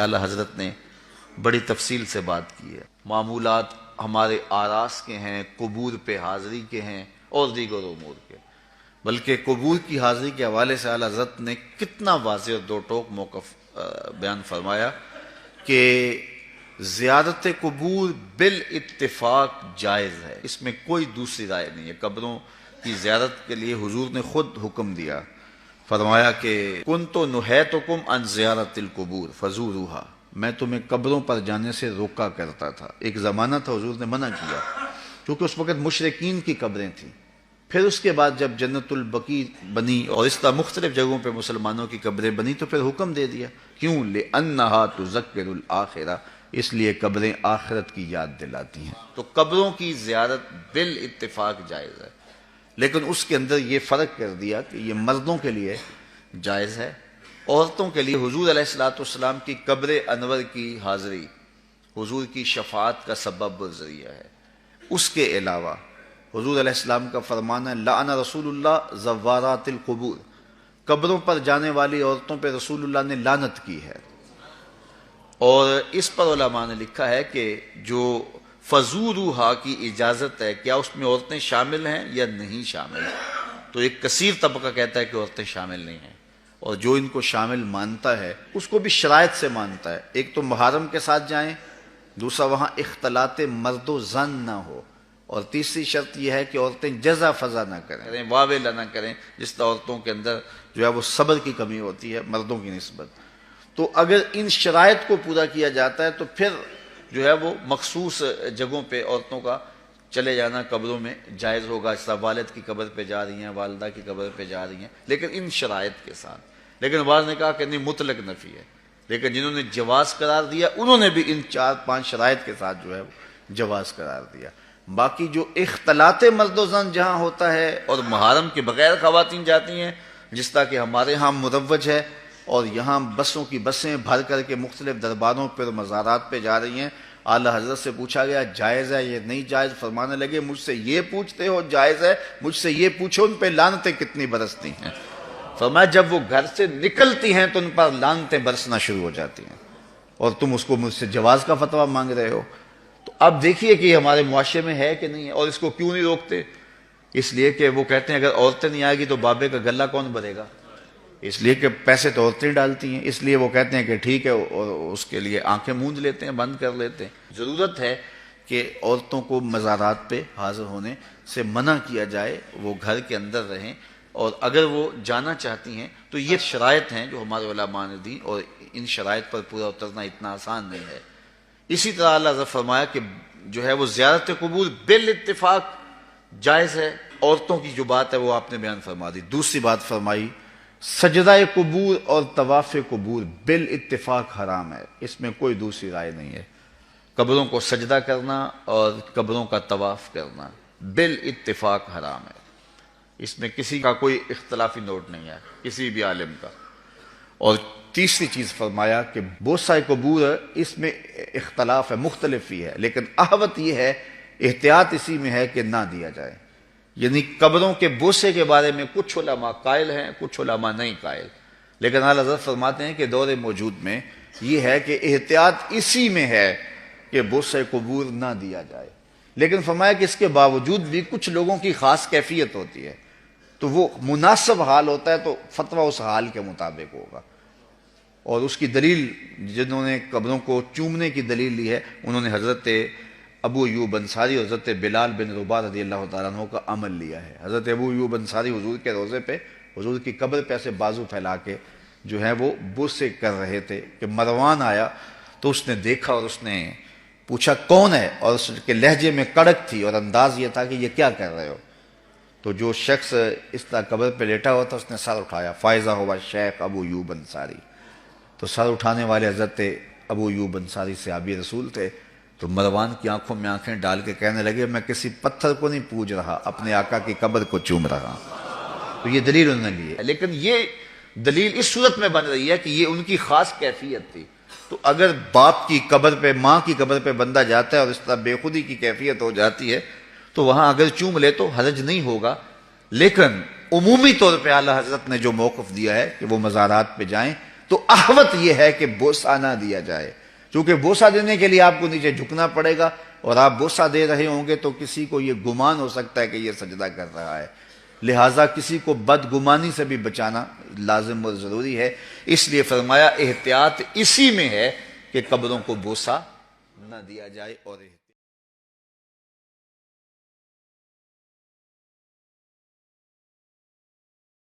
اعلیٰ حضرت نے بڑی تفصیل سے بات کی ہے. معمولات ہمارے آراس کے ہیں، قبور پہ حاضری کے ہیں اور دیگر امور کے، بلکہ قبور کی حاضری کے حوالے سے اعلیٰ حضرت نے کتنا واضح اور دو ٹوک موقف بیان فرمایا کہ زیارت قبور بالاتفاق جائز ہے، اس میں کوئی دوسری رائے نہیں ہے. قبروں کی زیارت کے لیے حضور نے خود حکم دیا، فرمایا کہ کنت نہیتکم عن زیارت القبور فزوروها، میں تمہیں قبروں پر جانے سے روکا کرتا تھا. ایک زمانہ تھا حضور نے منع کیا کیونکہ اس وقت مشرکین کی قبریں تھیں. پھر اس کے بعد جب جنت البقیع بنی اور اس طرح مختلف جگہوں پہ مسلمانوں کی قبریں بنی تو پھر حکم دے دیا. کیوں؟ لِأَنَّهَا تُذَكِّرُ الْآخِرَةَ، اس لیے قبریں آخرت کی یاد دلاتی ہیں. تو قبروں کی زیارت بالاتفاق جائز ہے، لیکن اس کے اندر یہ فرق کر دیا کہ یہ مردوں کے لیے جائز ہے، عورتوں کے لیے حضور علیہ الصلوۃ والسلام کی قبر انور کی حاضری حضور کی شفاعت کا سبب و ذریعہ ہے. اس کے علاوہ حضور علیہ السلام کا فرمان ہے لعن رسول اللہ زوارات القبور، قبروں پر جانے والی عورتوں پہ رسول اللہ نے لعنت کی ہے. اور اس پر علماء نے لکھا ہے کہ جو فزوروہا کی اجازت ہے، کیا اس میں عورتیں شامل ہیں یا نہیں شامل؟ تو ایک کثیر طبقہ کہتا ہے کہ عورتیں شامل نہیں ہیں، اور جو ان کو شامل مانتا ہے اس کو بھی شرائط سے مانتا ہے. ایک تو محرم کے ساتھ جائیں، دوسرا وہاں اختلاط مرد و زن نہ ہو، اور تیسری شرط یہ ہے کہ عورتیں جزا فضا نہ کریں، واویلا نہ کریں، جس طرح عورتوں کے اندر جو ہے وہ صبر کی کمی ہوتی ہے مردوں کی نسبت. تو اگر ان شرائط کو پورا کیا جاتا ہے تو پھر جو ہے وہ مخصوص جگہوں پہ عورتوں کا چلے جانا قبروں میں جائز ہوگا، جس طرح والد کی قبر پہ جا رہی ہیں، والدہ کی قبر پہ جا رہی ہیں، لیکن ان شرائط کے ساتھ. لیکن بعض نے کہا کہ نہیں مطلق نفی ہے، لیکن جنہوں نے جواز قرار دیا انہوں نے بھی ان 4-5 شرائط کے ساتھ جو ہے وہ جواز قرار دیا. باقی جو اختلاط مرد و زن جہاں ہوتا ہے اور محرم کے بغیر خواتین جاتی ہیں، جس طرح کہ ہمارے ہاں مروج ہے، اور یہاں بسوں کی بسیں بھر کر کے مختلف درباروں پر مزارات پہ جا رہی ہیں. اعلیٰ حضرت سے پوچھا گیا جائز ہے یہ نہیں جائز؟ فرمانے لگے مجھ سے یہ پوچھتے ہو جائز ہے، مجھ سے یہ پوچھو ان پہ لعنتیں کتنی برستی ہیں. فرمایا جب وہ گھر سے نکلتی ہیں تو ان پر لعنتیں برسنا شروع ہو جاتی ہیں، اور تم اس کو مجھ سے جواز کا فتویٰ مانگ رہے ہو. تو اب دیکھیے کہ یہ ہمارے معاشرے میں ہے کہ نہیں ہے. اور اس کو کیوں نہیں روکتے؟ اس لیے کہ وہ کہتے ہیں اگر عورتیں نہیں آئے گی تو بابے کا گلہ کون بھرے گا، اس لیے کہ پیسے تو عورتیں ڈالتی ہیں. اس لیے وہ کہتے ہیں کہ ٹھیک ہے، اور اس کے لیے آنکھیں موند لیتے ہیں، بند کر لیتے ہیں. ضرورت ہے کہ عورتوں کو مزارات پہ حاضر ہونے سے منع کیا جائے، وہ گھر کے اندر رہیں، اور اگر وہ جانا چاہتی ہیں تو یہ شرائط ہیں جو ہمارے علماء نے دی، اور ان شرائط پر پورا اترنا اتنا آسان نہیں ہے. اسی طرح اللہ نے فرمایا کہ جو ہے وہ زیارت قبور بالاتفاق جائز ہے. عورتوں کی جو بات ہے وہ آپ نے بیان فرما دی. دوسری بات فرمائی سجدہ قبور اور طواف قبور بالاتفاق حرام ہے، اس میں کوئی دوسری رائے نہیں ہے. قبروں کو سجدہ کرنا اور قبروں کا طواف کرنا بالاتفاق حرام ہے، اس میں کسی کا کوئی اختلافی نوٹ نہیں ہے کسی بھی عالم کا. اور تیسری چیز فرمایا کہ بوسہ قبور اس میں اختلاف ہے، مختلف ہی ہے، لیکن احوط یہ ہے، احتیاط اسی میں ہے کہ نہ دیا جائے. یعنی قبروں کے بوسے کے بارے میں کچھ علماء قائل ہیں، کچھ علماء نہیں قائل، لیکن اعلیٰ حضرت فرماتے ہیں کہ دور موجود میں یہ ہے کہ احتیاط اسی میں ہے کہ بوسہ قبور نہ دیا جائے. لیکن فرمایا کہ اس کے باوجود بھی کچھ لوگوں کی خاص کیفیت ہوتی ہے، تو وہ مناسب حال ہوتا ہے تو فتویٰ اس حال کے مطابق ہوگا. اور اس کی دلیل جنہوں نے قبروں کو چومنے کی دلیل لی ہے انہوں نے حضرت ابو ایوب انصاری اور حضرت بلال بن رباح رضی اللہ تعالیٰ عنہ کا عمل لیا ہے. حضرت ابو ایوب انصاری حضور کے روضے پہ، حضور کی قبر پہ ایسے بازو پھیلا کے جو ہے وہ بوسے کر رہے تھے کہ مروان آیا تو اس نے دیکھا اور اس نے پوچھا کون ہے، اور اس کے لہجے میں کڑک تھی اور انداز یہ تھا کہ یہ کیا کر رہے ہو. تو جو شخص اس طرح قبر پہ لیٹا ہوا تھا اس نے سر اٹھایا، فائزہ ہوا شیخ ابو ایوب انصاری. تو سر اٹھانے والے حضرت ابو ایوب انصاری صحابی رسول تھے. تو مروان کی آنکھوں میں آنکھیں ڈال کے کہنے لگے میں کسی پتھر کو نہیں پوج رہا، اپنے آقا کی قبر کو چوم رہا. تو یہ دلیل انہوں نے لی ہے، لیکن یہ دلیل اس صورت میں بن رہی ہے کہ یہ ان کی خاص کیفیت تھی. تو اگر باپ کی قبر پہ، ماں کی قبر پہ بندہ جاتا ہے اور اس طرح بے خودی کی کیفیت ہو جاتی ہے تو وہاں اگر چوم لے تو حرج نہیں ہوگا. لیکن عمومی طور پہ اعلیٰ حضرت نے جو موقف دیا ہے کہ وہ مزارات پہ جائیں تو احوط یہ ہے کہ بوسہ نہ دیا جائے، چونکہ بوسہ دینے کے لیے آپ کو نیچے جھکنا پڑے گا، اور آپ بوسہ دے رہے ہوں گے تو کسی کو یہ گمان ہو سکتا ہے کہ یہ سجدہ کر رہا ہے، لہٰذا کسی کو بدگمانی سے بھی بچانا لازم اور ضروری ہے۔ اس لیے فرمایا احتیاط اسی میں ہے کہ قبروں کو بوسہ نہ دیا جائے، اور